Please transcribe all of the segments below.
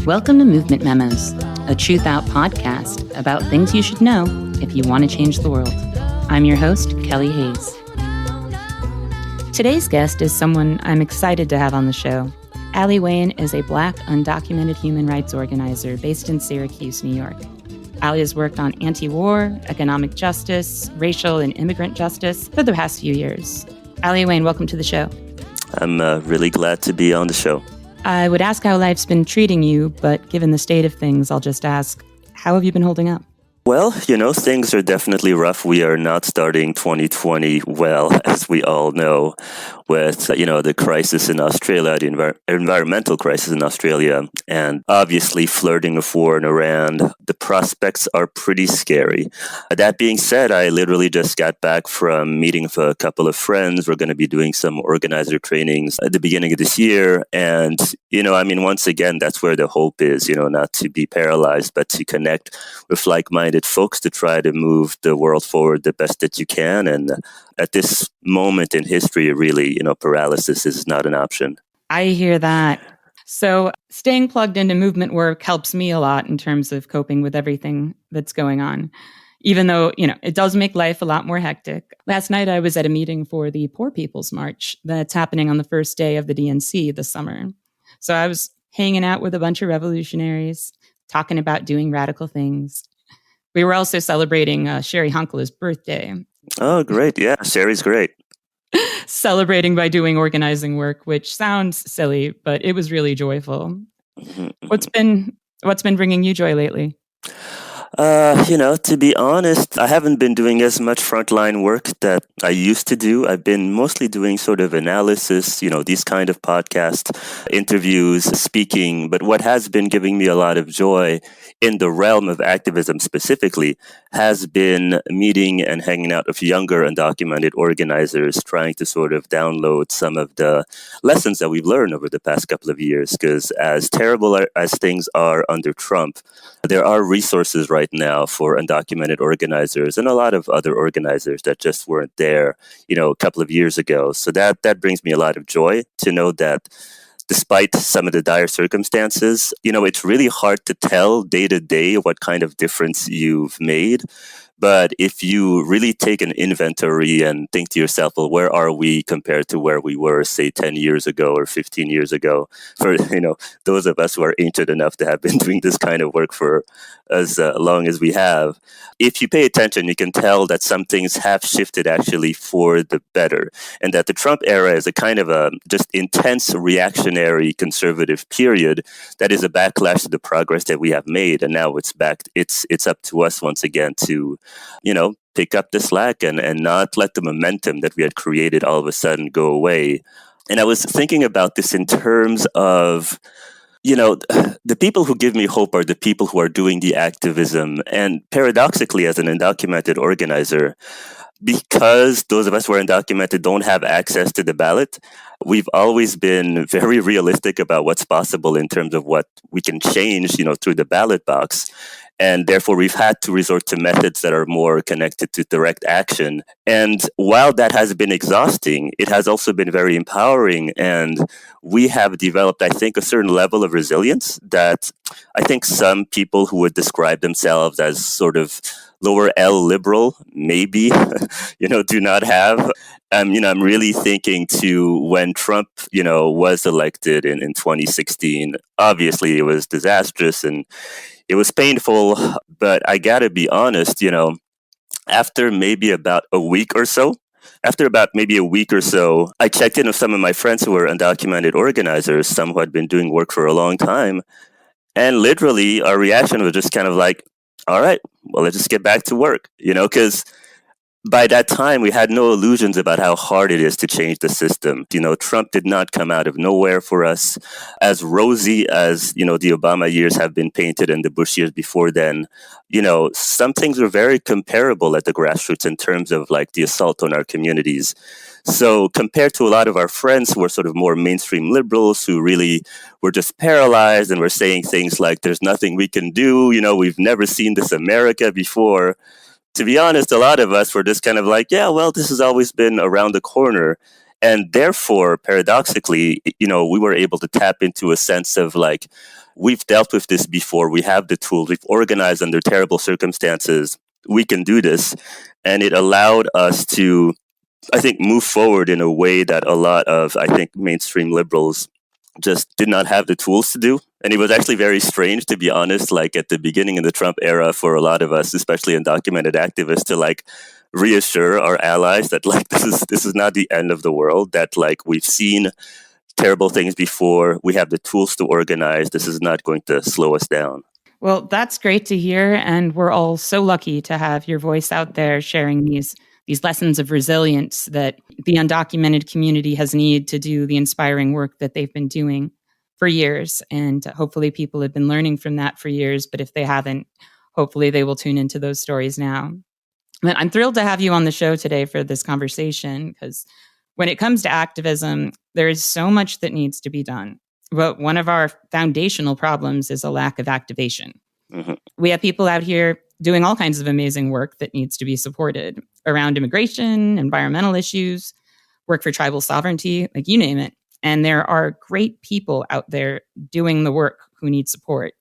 Welcome to Movement Memos, a Truthout podcast about things you should know if you want to change the world. I'm your host, Kelly Hayes. Today's guest is someone I'm excited to have on the show. Aly Wane is a Black, undocumented human rights organizer based in Syracuse, New York. Aly has worked on anti-war, economic justice, racial and immigrant justice for the past few years. Aly Wane, welcome to the show. I'm really glad to be on the show. I would ask how life's been treating you, but given the state of things, I'll just ask, how have you been holding up? Well, things are definitely rough. We are not starting 2020 well, as we all know, with, the crisis in Australia, the environmental crisis in Australia, and obviously flirting with war in Iran. The prospects are pretty scary. That being said, I literally just got back from meeting with a couple of friends. We're going to be doing some organizer trainings at the beginning of this year. And, once again, that's where the hope is, not to be paralyzed, but to connect with like-minded folks to try to move the world forward the best that you can. And at this moment in history, really, paralysis is not an option. I hear that. So staying plugged into movement work helps me a lot in terms of coping with everything that's going on, even though, it does make life a lot more hectic. Last night, I was at a meeting for the Poor People's March that's happening on the first day of the DNC this summer. So I was hanging out with a bunch of revolutionaries, talking about doing radical things. We were also celebrating Sherry Hunkela's birthday. Oh, great. Yeah, Sherry's great. Celebrating by doing organizing work, which sounds silly, but it was really joyful. Mm-hmm. What's been bringing you joy lately? To be honest, I haven't been doing as much frontline work that I used to do. I've been mostly doing sort of analysis, these kind of podcast interviews, speaking. But what has been giving me a lot of joy in the realm of activism specifically has been meeting and hanging out with younger undocumented organizers, trying to sort of download some of the lessons that we've learned over the past couple of years. Because as terrible as things are under Trump, there are resources right now for undocumented organizers and a lot of other organizers that just weren't there, a couple of years ago. So that brings me a lot of joy to know that despite some of the dire circumstances, it's really hard to tell day to day what kind of difference you've made. But if you really take an inventory and think to yourself, well, where are we compared to where we were, say, 10 years ago or 15 years ago? For, those of us who are ancient enough to have been doing this kind of work for as long as we have, if you pay attention, you can tell that some things have shifted actually for the better. And that the Trump era is a kind of a just intense reactionary conservative period that is a backlash to the progress that we have made. And now it's back. It's up to us once again to pick up the slack and not let the momentum that we had created all of a sudden go away. And I was thinking about this in terms of, the people who give me hope are the people who are doing the activism. And paradoxically, as an undocumented organizer, because those of us who are undocumented don't have access to the ballot, we've always been very realistic about what's possible in terms of what we can change, through the ballot box. And therefore, we've had to resort to methods that are more connected to direct action. And while that has been exhausting, it has also been very empowering. And we have developed, I think, a certain level of resilience that I think some people who would describe themselves as sort of lower L liberal, maybe, do not have. I'm really thinking to when Trump, was elected in 2016. Obviously, it was disastrous and it was painful, but I gotta be honest, after maybe about a week or so, I checked in with some of my friends who were undocumented organizers, some who had been doing work for a long time. And literally our reaction was just kind of like, all right, well, let's just get back to work, because by that time, we had no illusions about how hard it is to change the system. Trump did not come out of nowhere for us. As rosy as, the Obama years have been painted and the Bush years before then, some things were very comparable at the grassroots in terms of like the assault on our communities. So compared to a lot of our friends who were sort of more mainstream liberals who really were just paralyzed and were saying things like, there's nothing we can do, we've never seen this America before. To be honest, a lot of us were just kind of like, yeah, well, this has always been around the corner. And therefore, paradoxically, we were able to tap into a sense of like, we've dealt with this before. We have the tools. We've organized under terrible circumstances. We can do this. And it allowed us to, I think, move forward in a way that a lot of, I think, mainstream liberals just did not have the tools to do. And it was actually very strange, to be honest, like at the beginning of the Trump era for a lot of us, especially undocumented activists, to like reassure our allies that like this is not the end of the world, that like we've seen terrible things before, we have the tools to organize, this is not going to slow us down. Well, that's great to hear, and we're all so lucky to have your voice out there sharing these lessons of resilience that the undocumented community has needed to do the inspiring work that they've been doing for years. And hopefully people have been learning from that for years, but if they haven't, hopefully they will tune into those stories now. But I'm thrilled to have you on the show today for this conversation, because when it comes to activism, there is so much that needs to be done. But one of our foundational problems is a lack of activation. Mm-hmm. We have people out here doing all kinds of amazing work that needs to be supported around immigration, environmental issues, work for tribal sovereignty, like you name it. And there are great people out there doing the work who need support.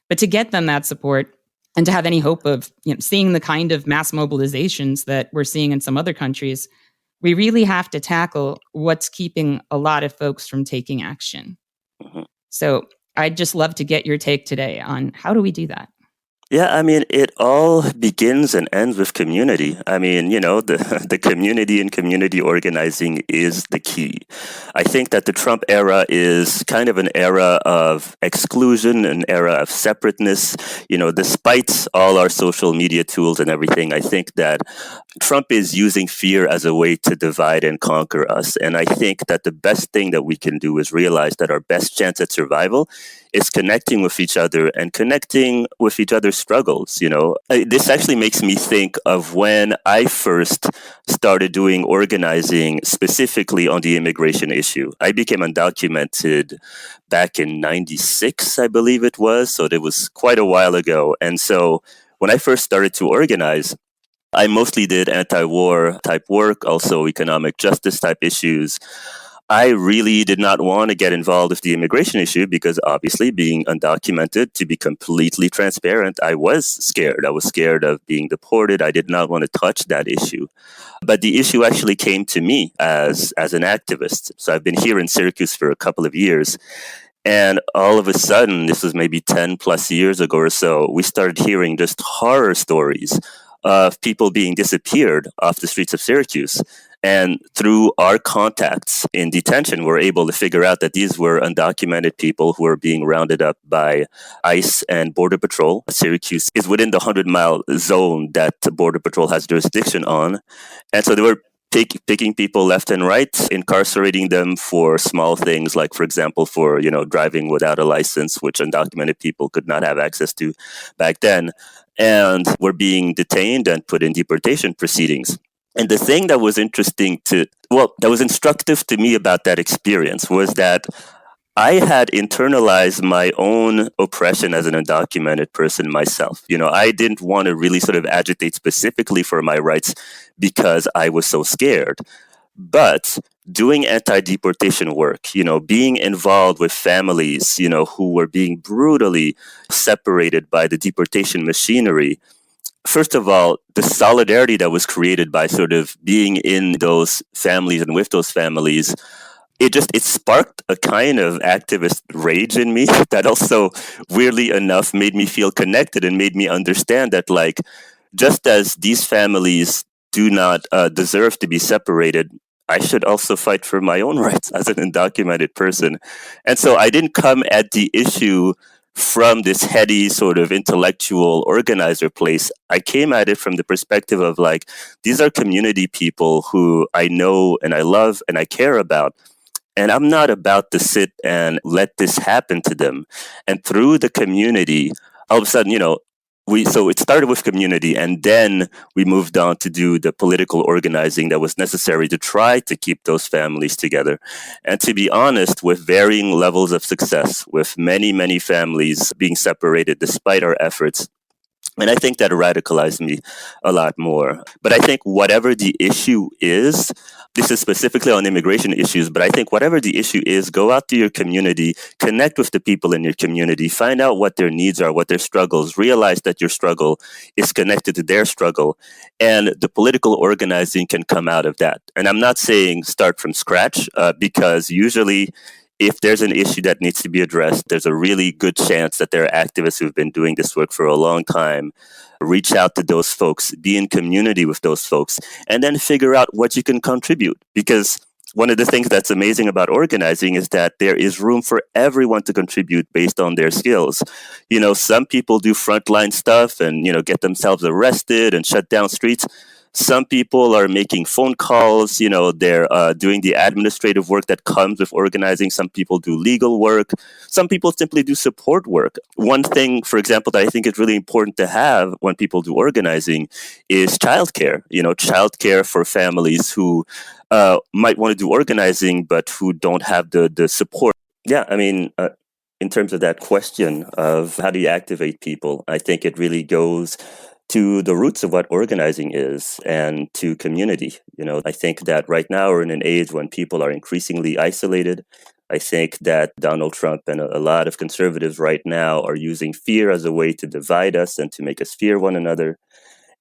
But to get them that support and to have any hope of seeing the kind of mass mobilizations that we're seeing in some other countries, we really have to tackle what's keeping a lot of folks from taking action. Mm-hmm. So I'd just love to get your take today on how do we do that? Yeah, I mean, it all begins and ends with community. I mean, the community and community organizing is the key. I think that the Trump era is kind of an era of exclusion, an era of separateness. Despite all our social media tools and everything, I think that Trump is using fear as a way to divide and conquer us. And I think that the best thing that we can do is realize that our best chance at survival is connecting with each other and connecting with each other's struggles. This actually makes me think of when I first started doing organizing specifically on the immigration issue. I became undocumented back in 96, I believe it was. So it was quite a while ago. And so when I first started to organize, I mostly did anti-war type work, also economic justice type issues. I really did not want to get involved with the immigration issue because obviously being undocumented, to be completely transparent, I was scared. I was scared of being deported. I did not want to touch that issue. But the issue actually came to me as an activist. So I've been here in Syracuse for a couple of years. And all of a sudden, this was maybe 10 plus years ago or so, we started hearing just horror stories of people being disappeared off the streets of Syracuse. And through our contacts in detention, we're able to figure out that these were undocumented people who were being rounded up by ICE and Border Patrol. Syracuse is within the 100-mile zone that Border Patrol has jurisdiction on. And so they were picking people left and right, incarcerating them for small things, like, for example, for driving without a license, which undocumented people could not have access to back then, and were being detained and put in deportation proceedings. And the thing that was that was instructive to me about that experience was that I had internalized my own oppression as an undocumented person myself. I didn't want to really sort of agitate specifically for my rights because I was so scared. But doing anti-deportation work, being involved with families, who were being brutally separated by the deportation machinery, first of all, the solidarity that was created by sort of being in those families and with those families, it sparked a kind of activist rage in me that also, weirdly enough, made me feel connected and made me understand that, like, just as these families do not deserve to be separated, I should also fight for my own rights as an undocumented person. And so I didn't come at the issue from this heady sort of intellectual organizer place. I came at it from the perspective of like, these are community people who I know and I love and I care about. And I'm not about to sit and let this happen to them. And through the community, all of a sudden, so it started with community, and then we moved on to do the political organizing that was necessary to try to keep those families together. And to be honest, with varying levels of success, with many, many families being separated despite our efforts, And I think that radicalized me a lot more. But I think whatever the issue is, this is specifically on immigration issues, but I think whatever the issue is, go out to your community, connect with the people in your community, find out what their needs are, what their struggles, realize that your struggle is connected to their struggle, and the political organizing can come out of that. And I'm not saying start from scratch, because usually if there's an issue that needs to be addressed, there's a really good chance that there are activists who've been doing this work for a long time. Reach out to those folks, be in community with those folks, and then figure out what you can contribute. Because one of the things that's amazing about organizing is that there is room for everyone to contribute based on their skills. You know, some people do frontline stuff and, you know, get themselves arrested and shut down streets. Some people are making phone calls, you know, they're doing the administrative work that comes with organizing. Some people do legal work. Some people simply do support work. One thing, for example, that I think is really important to have when people do organizing is childcare. You know, childcare for families who might want to do organizing, but who don't have the support. Yeah, I mean, in terms of that question of how do you activate people, I think it really goes to the roots of what organizing is and to community. You know, I think that right now we're in an age when people are increasingly isolated. I think that Donald Trump and a lot of conservatives right now are using fear as a way to divide us and to make us fear one another.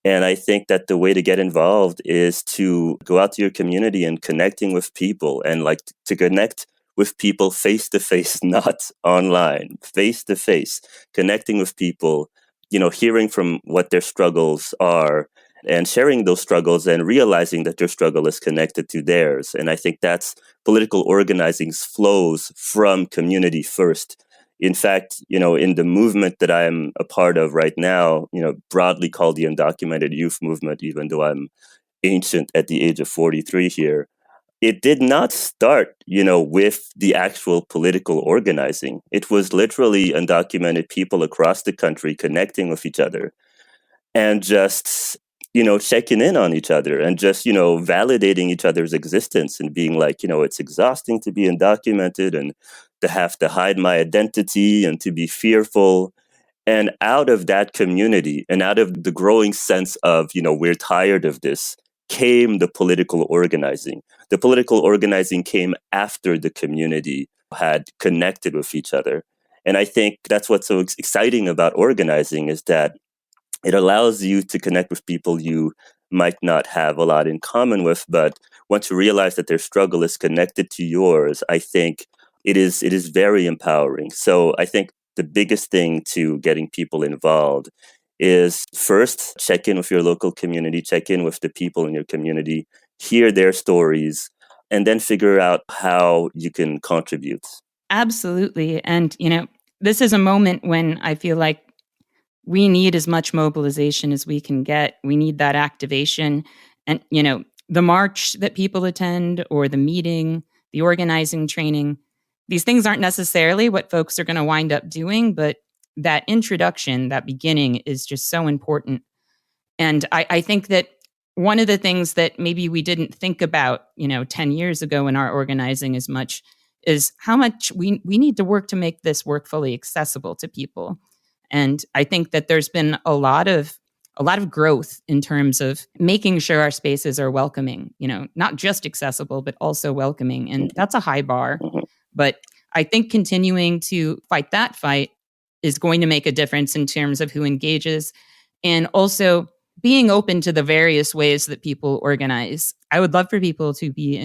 And I think that the way to get involved is to go out to your community and connecting with people, and like to connect with people face to face, not online, face to face, connecting with people, you know, hearing from what their struggles are and sharing those struggles and realizing that your struggle is connected to theirs. And I think that's political organizing flows from community first. In fact, you know, in the movement that I'm a part of right now, you know, broadly called the undocumented youth movement, even though I'm ancient at the age of 43 here, it did not start, you know, with the actual political organizing. It was literally undocumented people across the country connecting with each other and just, you know, checking in on each other and just, you know, validating each other's existence and being like, you know, it's exhausting to be undocumented and to have to hide my identity and to be fearful. And out of that community and out of the growing sense of, you know, we're tired of this, came the political organizing. The political organizing came after the community had connected with each other. And I think that's what's so exciting about organizing, is that it allows you to connect with people you might not have a lot in common with, but once you realize that their struggle is connected to yours, I think it is very empowering. So I think the biggest thing to getting people involved is first check in with your local community, check in with the people in your community, hear their stories, and then figure out how you can contribute. Absolutely. And, you know, this is a moment when I feel like we need as much mobilization as we can get. We need that activation. And, you know, the march that people attend or the meeting, the organizing training, these things aren't necessarily what folks are going to wind up doing, but that introduction, that beginning is just so important. And I think that one of the things that maybe we didn't think about, you know, 10 years ago in our organizing as much is how much we need to work to make this work fully accessible to people. And I think that there's been a lot of growth in terms of making sure our spaces are welcoming, you know, not just accessible, but also welcoming. And that's a high bar. But I think continuing to fight that fight is going to make a difference in terms of who engages, and also being open to the various ways that people organize. I would love for people to be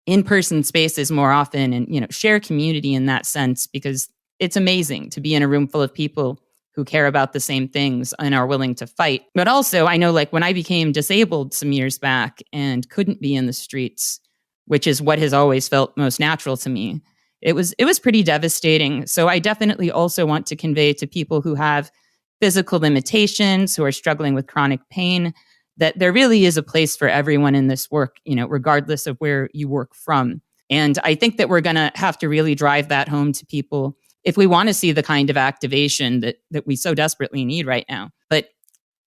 in-person spaces more often and, you know, share community in that sense, because it's amazing to be in a room full of people who care about the same things and are willing to fight. But also, I know, like, when I became disabled some years back and couldn't be in the streets, which is what has always felt most natural to me, it was pretty devastating. So I definitely also want to convey to people who have physical limitations, who are struggling with chronic pain, that there really is a place for everyone in this work, you know, regardless of where you work from. And I think that we're going to have to really drive that home to people if we want to see the kind of activation that we so desperately need right now. But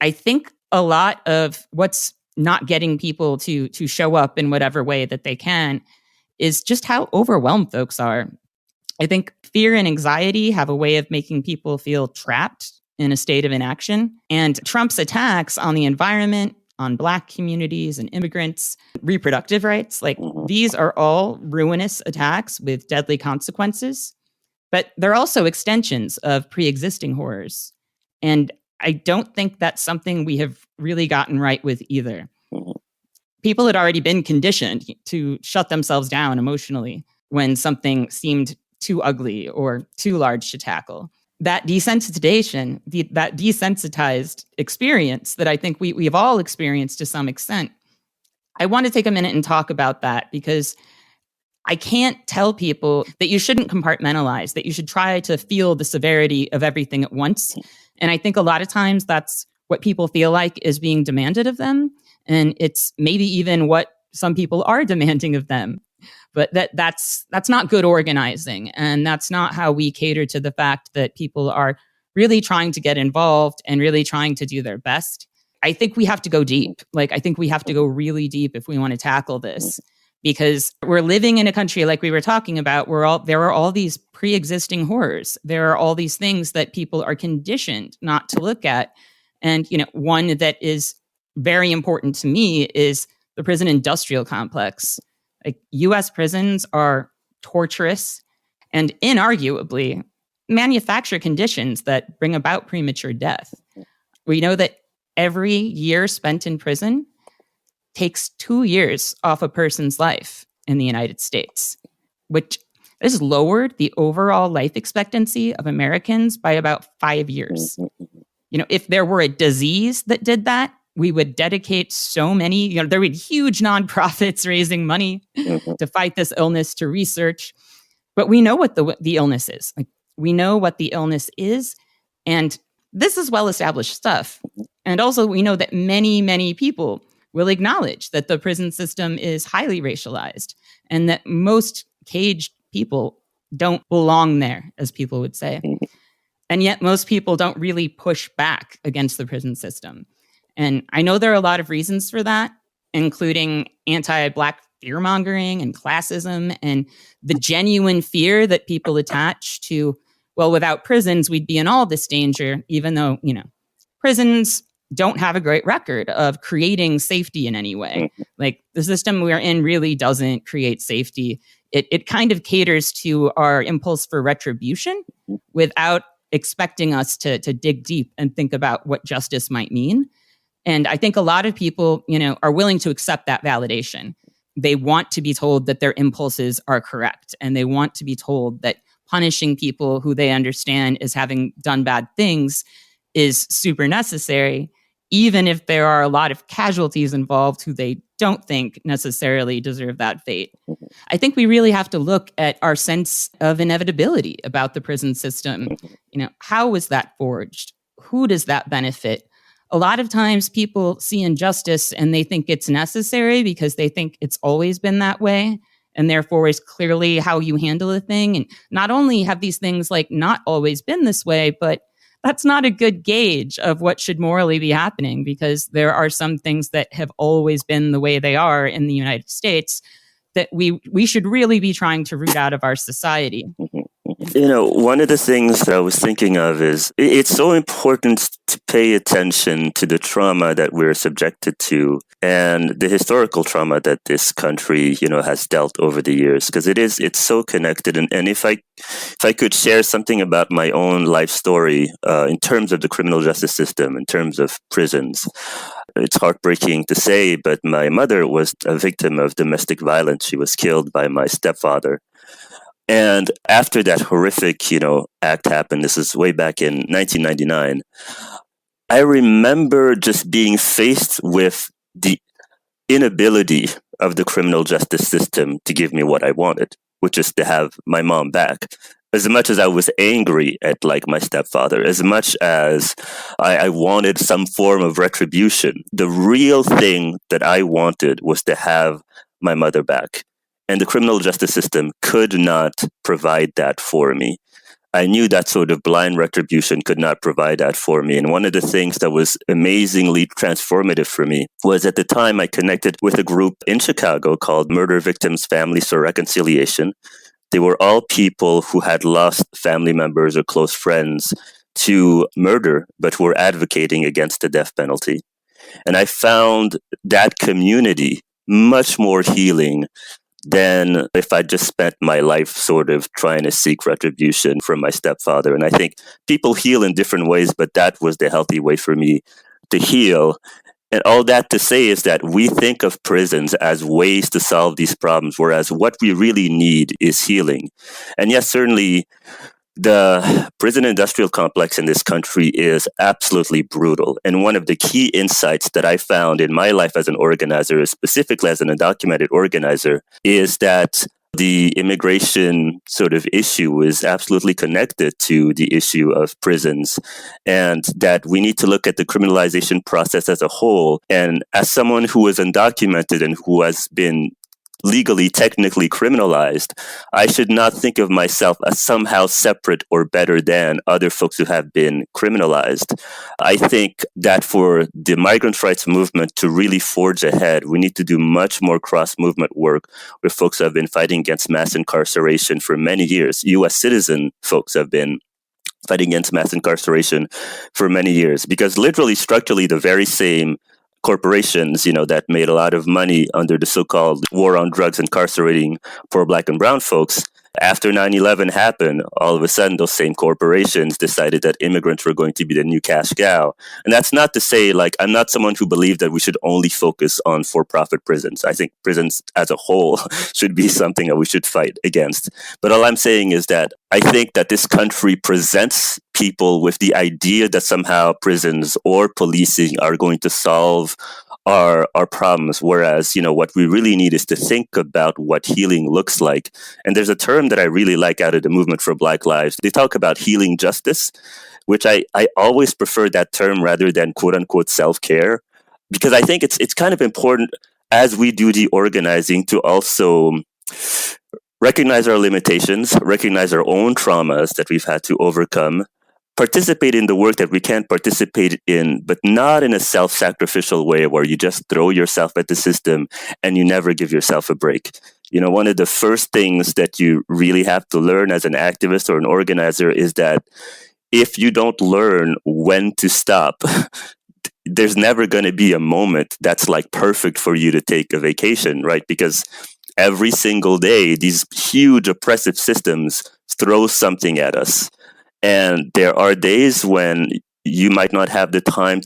I think a lot of what's not getting people to show up in whatever way that they can is just how overwhelmed folks are. I think fear and anxiety have a way of making people feel trapped in a state of inaction. And Trump's attacks on the environment, on Black communities and immigrants, reproductive rights, like these are all ruinous attacks with deadly consequences. But they're also extensions of pre-existing horrors. And I don't think that's something we have really gotten right with either. People had already been conditioned to shut themselves down emotionally when something seemed too ugly or too large to tackle. That desensitization, that desensitized experience that I think we've all experienced to some extent. I want to take a minute and talk about that because I can't tell people that you shouldn't compartmentalize, that you should try to feel the severity of everything at once. And I think a lot of times that's what people feel like is being demanded of them. And it's maybe even what some people are demanding of them. But that's not good organizing. And that's not how we cater to the fact that people are really trying to get involved and really trying to do their best. I think we have to go deep. I think we have to go really deep if we want to tackle this. Because we're living in a country like we were talking about, there are all these pre-existing horrors. There are all these things that people are conditioned not to look at. And, one that is very important to me is the prison industrial complex. U.S. prisons are torturous and inarguably manufacture conditions that bring about premature death. We know that every year spent in prison takes 2 years off a person's life in the United States, which has lowered the overall life expectancy of Americans by about 5 years. If there were a disease that did that, we would dedicate so many, there would be huge nonprofits raising money to fight this illness, to research. But we know what the illness is. We know what the illness is. And this is well-established stuff. And also we know that many, many people will acknowledge that the prison system is highly racialized and that most caged people don't belong there, as people would say. And yet most people don't really push back against the prison system. And I know there are a lot of reasons for that, including anti-Black fear-mongering and classism and the genuine fear that people attach to, well, without prisons, we'd be in all this danger, even though, prisons don't have a great record of creating safety in any way. The system we're in really doesn't create safety. It kind of caters to our impulse for retribution without expecting us to dig deep and think about what justice might mean. And I think a lot of people, are willing to accept that validation. They want to be told that their impulses are correct. And they want to be told that punishing people who they understand as having done bad things is super necessary, even if there are a lot of casualties involved who they don't think necessarily deserve that fate. I think we really have to look at our sense of inevitability about the prison system. How was that forged? Who does that benefit? A lot of times people see injustice and they think it's necessary because they think it's always been that way. And therefore is clearly how you handle a thing. And not only have these things not always been this way, but that's not a good gauge of what should morally be happening, because there are some things that have always been the way they are in the United States that we should really be trying to root out of our society. One of the things that I was thinking of is it's so important to pay attention to the trauma that we're subjected to and the historical trauma that this country, has dealt over the years, because it's so connected. And if I could share something about my own life story in terms of the criminal justice system, in terms of prisons, it's heartbreaking to say, but my mother was a victim of domestic violence. She was killed by my stepfather. And after that horrific, act happened, this is way back in 1999, I remember just being faced with the inability of the criminal justice system to give me what I wanted, which is to have my mom back. As much as I was angry at my stepfather, as much as I wanted some form of retribution, the real thing that I wanted was to have my mother back. And the criminal justice system could not provide that for me. I knew that sort of blind retribution could not provide that for me. And one of the things that was amazingly transformative for me was at the time I connected with a group in Chicago called Murder Victims Families for Reconciliation. They were all people who had lost family members or close friends to murder, but who are advocating against the death penalty. And I found that community much more healing than if I just spent my life sort of trying to seek retribution from my stepfather. And I think people heal in different ways, but that was the healthy way for me to heal. And all that to say is that we think of prisons as ways to solve these problems, whereas what we really need is healing. And yes, certainly the prison industrial complex in this country is absolutely brutal. And one of the key insights that I found in my life as an organizer, specifically as an undocumented organizer, is that the immigration sort of issue is absolutely connected to the issue of prisons, and that we need to look at the criminalization process as a whole. And as someone who is undocumented and who has been legally, technically criminalized, I should not think of myself as somehow separate or better than other folks who have been criminalized. I think that for the migrant rights movement to really forge ahead, we need to do much more cross-movement work with folks who have been fighting against mass incarceration for many years. U.S. citizen folks have been fighting against mass incarceration for many years, because literally, structurally, the very same corporations, that made a lot of money under the so-called war on drugs incarcerating poor Black and brown folks. After 9/11 happened, all of a sudden, those same corporations decided that immigrants were going to be the new cash cow. And that's not to say, I'm not someone who believed that we should only focus on for-profit prisons. I think prisons as a whole should be something that we should fight against. But all I'm saying is that I think that this country presents people with the idea that somehow prisons or policing are going to solve our problems, whereas what we really need is to think about what healing looks like. And there's a term that I really like out of the movement for Black Lives. They talk about healing justice, which I always prefer that term rather than quote unquote self-care, because I think it's kind of important as we do the organizing to also recognize our limitations, recognize our own traumas that we've had to overcome, participate in the work that we can participate in, but not in a self-sacrificial way where you just throw yourself at the system and you never give yourself a break. One of the first things that you really have to learn as an activist or an organizer is that if you don't learn when to stop, there's never going to be a moment that's perfect for you to take a vacation, right? Because every single day, these huge oppressive systems throw something at us. And there are days when you might not have the time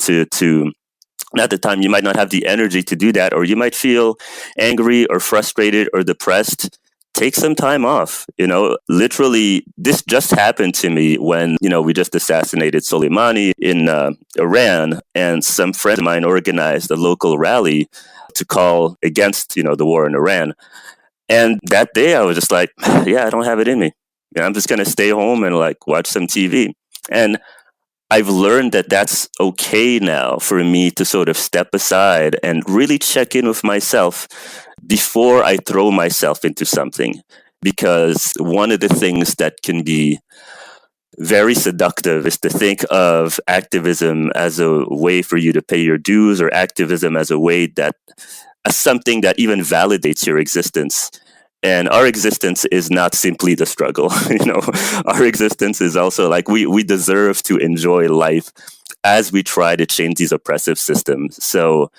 you might not have the energy to do that, or you might feel angry or frustrated or depressed. Take some time off. Literally, this just happened to me when, we just assassinated Soleimani in Iran, and some friends of mine organized a local rally to call against, the war in Iran. And that day I was just like, yeah, I don't have it in me. I'm just going to stay home and watch some TV. And I've learned that that's okay now for me to sort of step aside and really check in with myself before I throw myself into something. Because one of the things that can be very seductive is to think of activism as a way for you to pay your dues, or activism as something that even validates your existence. And our existence is not simply the struggle. Our existence is also we deserve to enjoy life as we try to change these oppressive systems. So,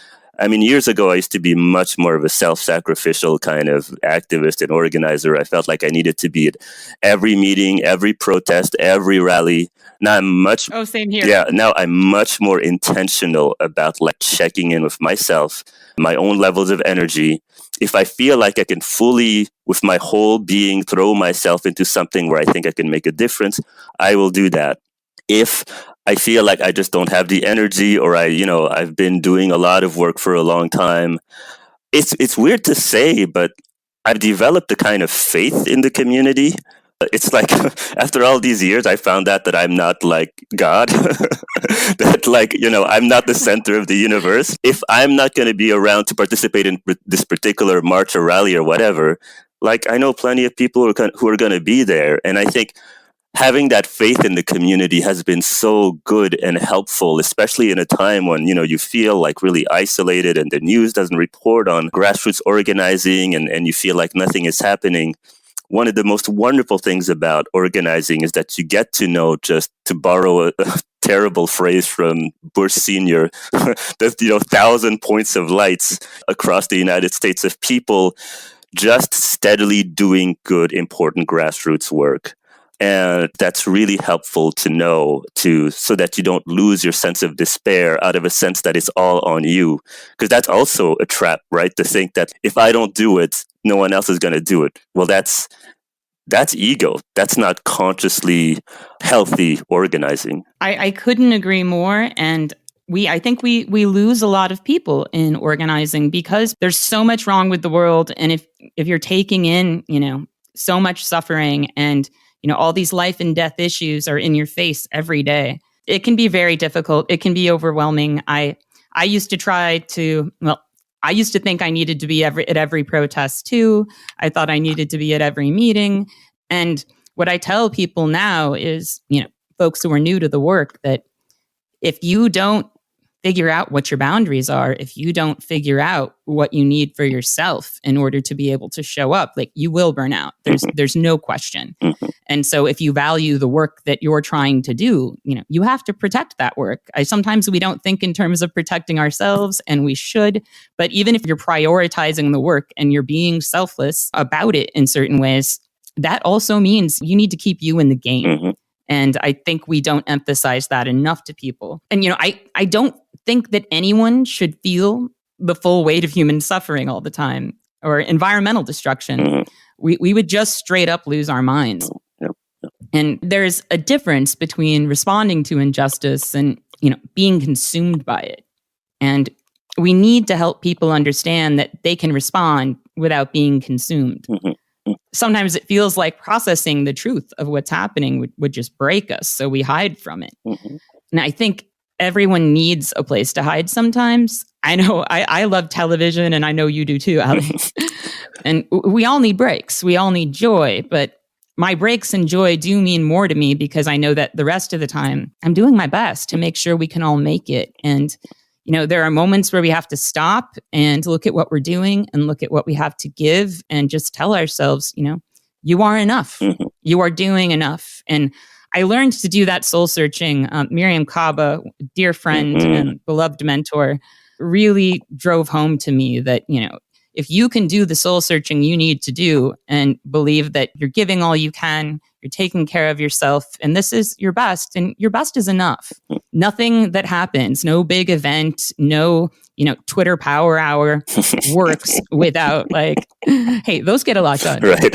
years ago, I used to be much more of a self-sacrificial kind of activist and organizer. I felt like I needed to be at every meeting, every protest, every rally. Now same here. Yeah, now I'm much more intentional about checking in with myself, my own levels of energy. If I feel like I can fully, with my whole being, throw myself into something where I think I can make a difference, I will do that. If I feel like I just don't have the energy, or I've been doing a lot of work for a long time, it's weird to say, but I've developed a kind of faith in the community. It's after all these years, I found out that I'm not like God, that I'm not the center of the universe. If I'm not going to be around to participate in this particular march or rally or whatever, I know plenty of people who are going to be there. And I think having that faith in the community has been so good and helpful, especially in a time when, you feel really isolated and the news doesn't report on grassroots organizing, and you feel like nothing is happening. one of the most wonderful things about organizing is that you get to know, just to borrow a terrible phrase from Bush Sr., there's 1,000 points of lights across the United States of people just steadily doing good, important grassroots work. And that's really helpful to know, so that you don't lose your sense of despair out of a sense that it's all on you. Because that's also a trap, right? To think that if I don't do it, no one else is going to do it. Well, that's ego. That's not consciously healthy organizing. I couldn't agree more. And I think we lose a lot of people in organizing because there's so much wrong with the world. And if you're taking in, so much suffering and, all these life and death issues are in your face every day, it can be very difficult. It can be overwhelming. I used to I used to think I needed to be at every protest too. I thought I needed to be at every meeting. And what I tell people now is, folks who are new to the work, that if you don't figure out what your boundaries are, if you don't figure out what you need for yourself in order to be able to show up, like, you will burn out. There's no question. And so if you value the work that you're trying to do, you have to protect that work. Sometimes we don't think in terms of protecting ourselves, and we should. But even if you're prioritizing the work and you're being selfless about it in certain ways, that also means you need to keep you in the game. And I think we don't emphasize that enough to people. And, I don't think that anyone should feel the full weight of human suffering all the time, or environmental destruction. We would just straight up lose our minds. And there's a difference between responding to injustice and, being consumed by it. And we need to help people understand that they can respond without being consumed. Sometimes it feels like processing the truth of what's happening would just break us, so we hide from it. And I think everyone needs a place to hide sometimes. I know I love television, and I know you do too, Aly. And we all need breaks. We all need joy. But my breaks and joy do mean more to me because I know that the rest of the time I'm doing my best to make sure we can all make it. And there are moments where we have to stop and look at what we're doing and look at what we have to give and just tell ourselves, you are enough. You are doing enough. And I learned to do that soul searching. Miriam Kaba, dear friend and beloved mentor, really drove home to me that, if you can do the soul searching you need to do and believe that you're giving all you can, you're taking care of yourself, and this is your best, and your best is enough. Nothing that happens, no big event, no, Twitter power hour works without hey, those get a lot done. Right.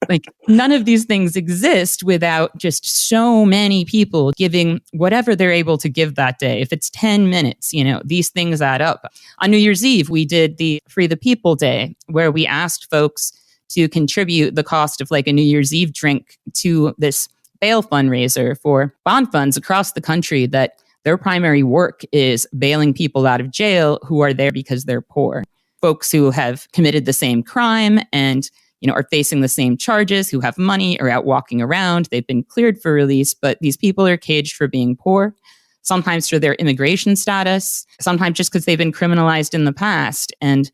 Like none of these things exist without just so many people giving whatever they're able to give that day. If it's 10 minutes, these things add up. On New Year's Eve, we did the Free the People Day, where we asked folks to contribute the cost of a New Year's Eve drink to this bail fundraiser for bond funds across the country that their primary work is bailing people out of jail who are there because they're poor. Folks who have committed the same crime and are facing the same charges, who have money, are out walking around. They've been cleared for release, but these people are caged for being poor, sometimes for their immigration status, sometimes just because they've been criminalized in the past. And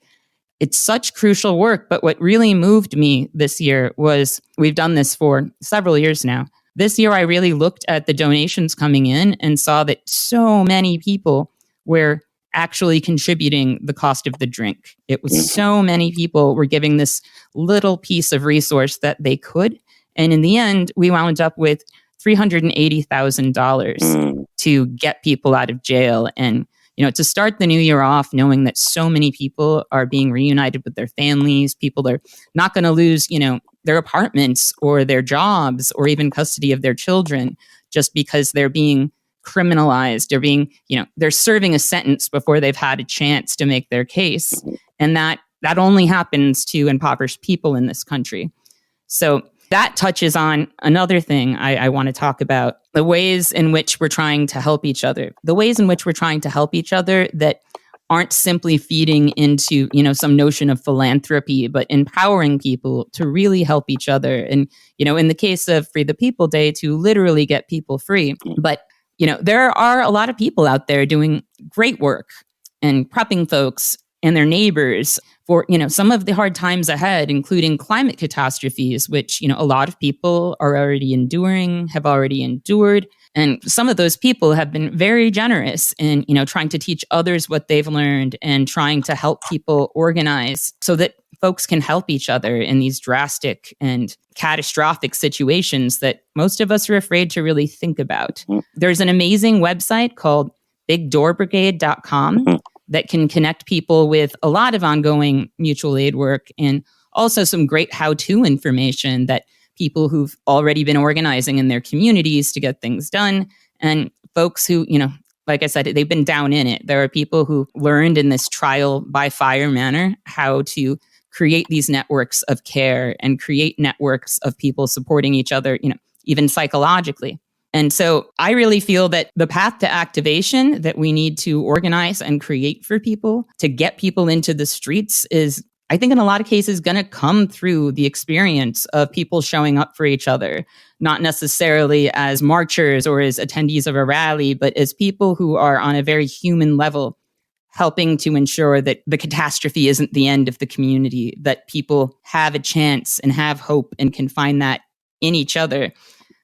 it's such crucial work. But what really moved me this year was, we've done this for several years now. This year, I really looked at the donations coming in and saw that so many people were actually contributing the cost of the drink. It was so many people were giving this little piece of resource that they could. And in the end, we wound up with $380,000 to get people out of jail. And, to start the new year off, knowing that so many people are being reunited with their families, people are not going to lose, their apartments or their jobs or even custody of their children just because they're being criminalized or being, they're serving a sentence before they've had a chance to make their case. And that only happens to impoverished people in this country. So that touches on another thing I want to talk about, the ways in which we're trying to help each other, that aren't simply feeding into, some notion of philanthropy, but empowering people to really help each other. And, in the case of Free the People Day, to literally get people free. But there are a lot of people out there doing great work and prepping folks and their neighbors for, some of the hard times ahead, including climate catastrophes, which, a lot of people are already enduring, have already endured. And some of those people have been very generous in, trying to teach others what they've learned and trying to help people organize so that folks can help each other in these drastic and catastrophic situations that most of us are afraid to really think about. There's an amazing website called bigdoorbrigade.com that can connect people with a lot of ongoing mutual aid work and also some great how-to information that people who've already been organizing in their communities to get things done, and folks who, like I said, they've been down in it. There are people who learned in this trial by fire manner how to create these networks of care and create networks of people supporting each other, even psychologically. And so I really feel that the path to activation that we need to organize and create for people to get people into the streets is, I think in a lot of cases, going to come through the experience of people showing up for each other, not necessarily as marchers or as attendees of a rally, but as people who are on a very human level, helping to ensure that the catastrophe isn't the end of the community, that people have a chance and have hope and can find that in each other.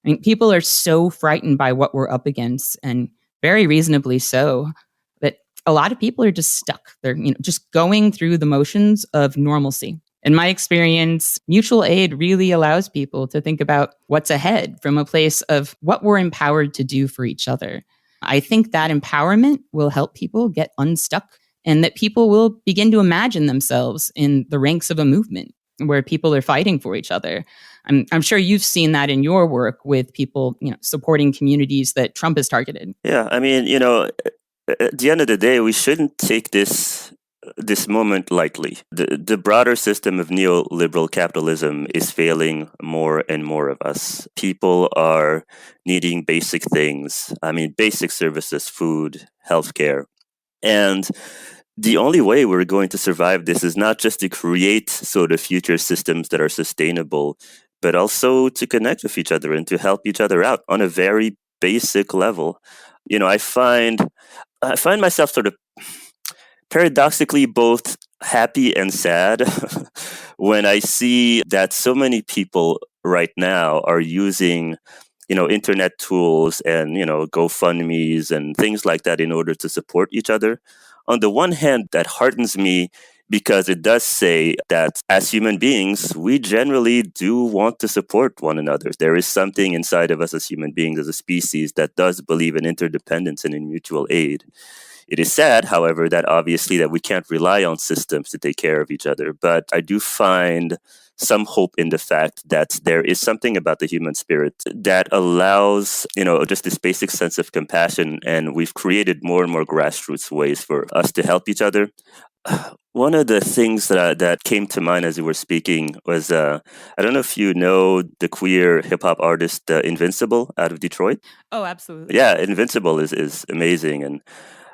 I mean, people are so frightened by what we're up against, and very reasonably so, that a lot of people are just stuck. They're, just going through the motions of normalcy. In my experience, mutual aid really allows people to think about what's ahead from a place of what we're empowered to do for each other. I think that empowerment will help people get unstuck, and that people will begin to imagine themselves in the ranks of a movement where people are fighting for each other. I'm sure you've seen that in your work with people, supporting communities that Trump has targeted. Yeah, I mean, at the end of the day, we shouldn't take this moment lightly. The broader system of neoliberal capitalism is failing more and more of us. People are needing basic things. I mean, basic services, food, healthcare. And the only way we're going to survive this is not just to create sort of future systems that are sustainable, but also to connect with each other and to help each other out on a very basic level. I find myself sort of paradoxically both happy and sad when I see that so many people right now are using internet tools and GoFundMes and things like that in order to support each other. On the one hand, that heartens me because it does say that as human beings, we generally do want to support one another. There is something inside of us as human beings, as a species, that does believe in interdependence and in mutual aid. It is sad, however, that obviously that we can't rely on systems to take care of each other. But I do find some hope in the fact that there is something about the human spirit that allows, just this basic sense of compassion. And we've created more and more grassroots ways for us to help each other. One of the things that came to mind as you were speaking was, I don't know if you know the queer hip-hop artist Invincible out of Detroit. Oh, absolutely. Yeah, Invincible is amazing. And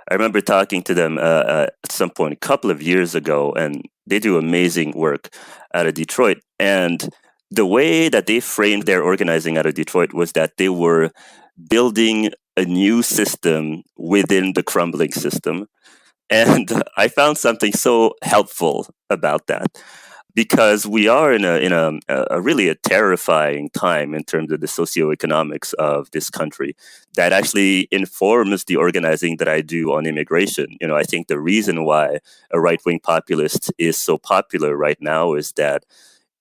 I remember talking to them at some point a couple of years ago, and they do amazing work out of Detroit. And the way that they framed their organizing out of Detroit was that they were building a new system within the crumbling system. And I found something so helpful about that, because we are in a really a terrifying time in terms of the socioeconomics of this country that actually informs the organizing that I do on immigration. I think the reason why a right-wing populist is so popular right now is that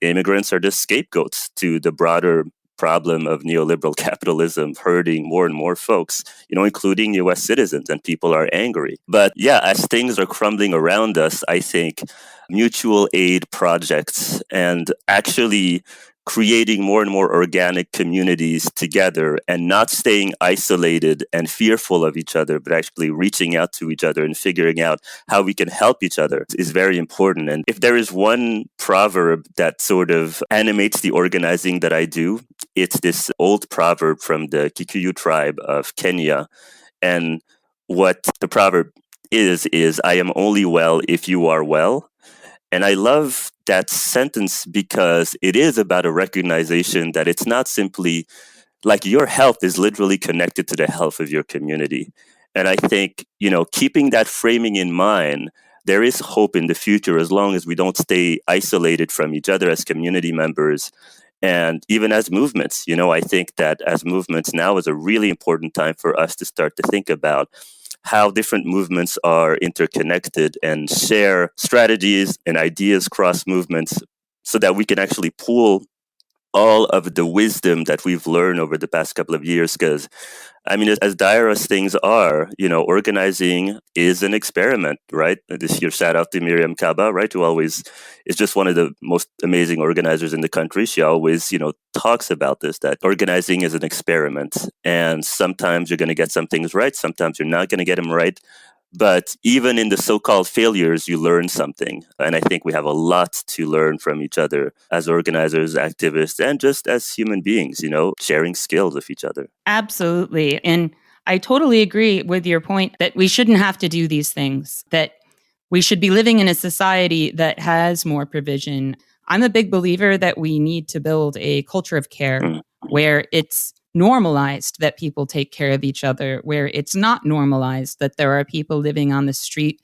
immigrants are just scapegoats to the broader problem of neoliberal capitalism hurting more and more folks, including US citizens, and people are angry. But yeah, as things are crumbling around us, I think mutual aid projects and actually creating more and more organic communities together and not staying isolated and fearful of each other, but actually reaching out to each other and figuring out how we can help each other is very important. And if there is one proverb that sort of animates the organizing that I do, it's this old proverb from the Kikuyu tribe of Kenya. And what the proverb is I am only well if you are well. And I love that sentence because it is about a recognition that it's not simply like your health is literally connected to the health of your community. And I think, keeping that framing in mind, there is hope in the future as long as we don't stay isolated from each other as community members. And even as movements, I think that as movements now is a really important time for us to start to think about how different movements are interconnected and share strategies and ideas cross movements so that we can actually pool all of the wisdom that we've learned over the past couple of years. Because, as dire as things are, organizing is an experiment, right? This year, shout out to Miriam Kaba, right? Who always is just one of the most amazing organizers in the country. She always, talks about this, that organizing is an experiment. And sometimes you're going to get some things right. Sometimes you're not going to get them right. But even in the so-called failures, you learn something. And I think we have a lot to learn from each other as organizers, activists, and just as human beings, sharing skills with each other. Absolutely. And I totally agree with your point that we shouldn't have to do these things, that we should be living in a society that has more provision. I'm a big believer that we need to build a culture of care where it's normalized that people take care of each other, where it's not normalized that there are people living on the street.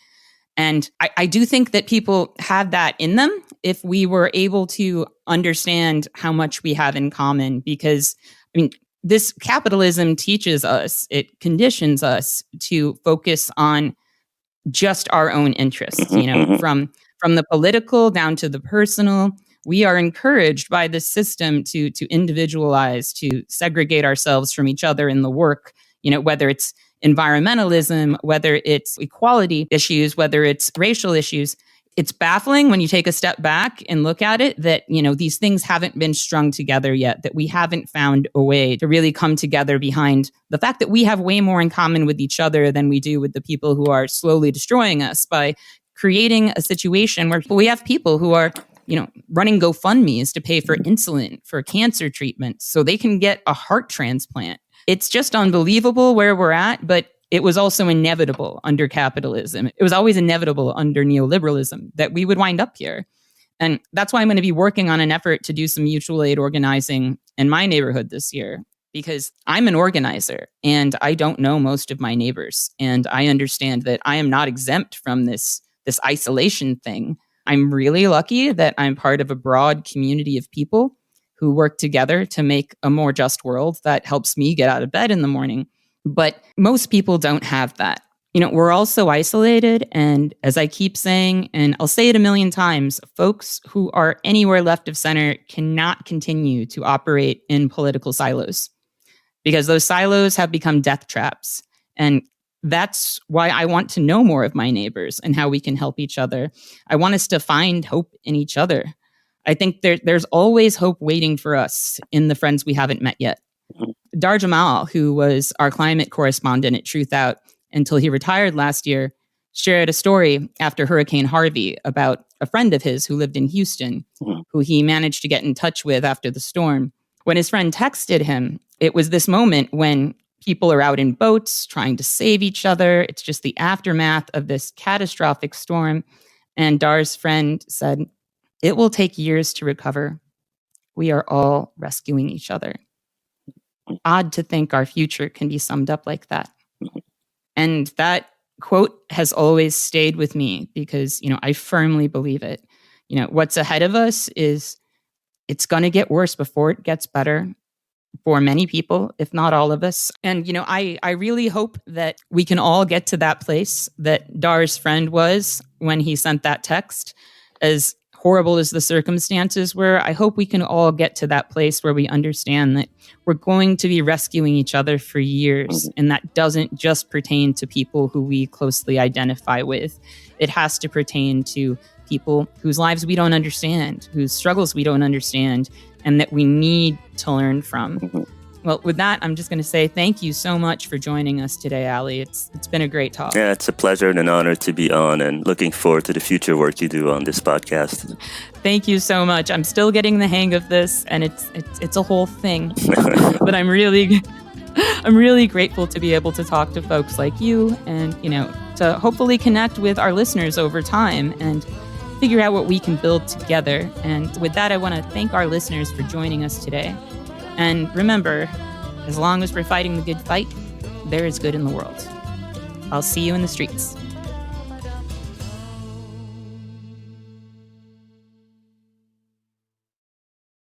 And I do think that people have that in them if we were able to understand how much we have in common. Because, this capitalism teaches us, it conditions us to focus on just our own interests, from the political down to the personal. We are encouraged by this system to individualize, to segregate ourselves from each other in the work, whether it's environmentalism, whether it's equality issues, whether it's racial issues. It's baffling when you take a step back and look at it that, these things haven't been strung together yet, that we haven't found a way to really come together behind the fact that we have way more in common with each other than we do with the people who are slowly destroying us by creating a situation where we have people who are running GoFundMes to pay for insulin, for cancer treatment, so they can get a heart transplant. It's just unbelievable where we're at, but it was also inevitable under capitalism. It was always inevitable under neoliberalism that we would wind up here. And that's why I'm going to be working on an effort to do some mutual aid organizing in my neighborhood this year, because I'm an organizer and I don't know most of my neighbors. And I understand that I am not exempt from this isolation thing. I'm really lucky that I'm part of a broad community of people who work together to make a more just world that helps me get out of bed in the morning. But most people don't have that. We're all so isolated. And as I keep saying, and I'll say it a million times, folks who are anywhere left of center cannot continue to operate in political silos because those silos have become death traps. And that's why I want to know more of my neighbors and how we can help each other. I want us to find hope in each other. I think there's always hope waiting for us in the friends we haven't met yet. Dar Jamal, who was our climate correspondent at Truthout until he retired last year, shared a story after Hurricane Harvey about a friend of his who lived in Houston, who he managed to get in touch with after the storm. When his friend texted him, it was this moment when people are out in boats trying to save each other. It's just the aftermath of this catastrophic storm. And Dar's friend said, "It will take years to recover. We are all rescuing each other." Odd to think our future can be summed up like that. And that quote has always stayed with me because, I firmly believe it. What's ahead of us is it's going to get worse before it gets better for many people, if not all of us. And, I really hope that we can all get to that place that Dar's friend was when he sent that text. As horrible as the circumstances were, I hope we can all get to that place where we understand that we're going to be rescuing each other for years. And that doesn't just pertain to people who we closely identify with. It has to pertain to people whose lives we don't understand, whose struggles we don't understand, and that we need to learn from. Well, with that, I'm just going to say thank you so much for joining us today, Aly. It's been a great talk. Yeah, it's a pleasure and an honor to be on, and looking forward to the future work you do on this podcast. Thank you so much. I'm still getting the hang of this, and it's a whole thing. But I'm really grateful to be able to talk to folks like you, and to hopefully connect with our listeners over time and figure out what we can build together. And with that, I want to thank our listeners for joining us today. And remember, as long as we're fighting the good fight, there is good in the world. I'll see you in the streets.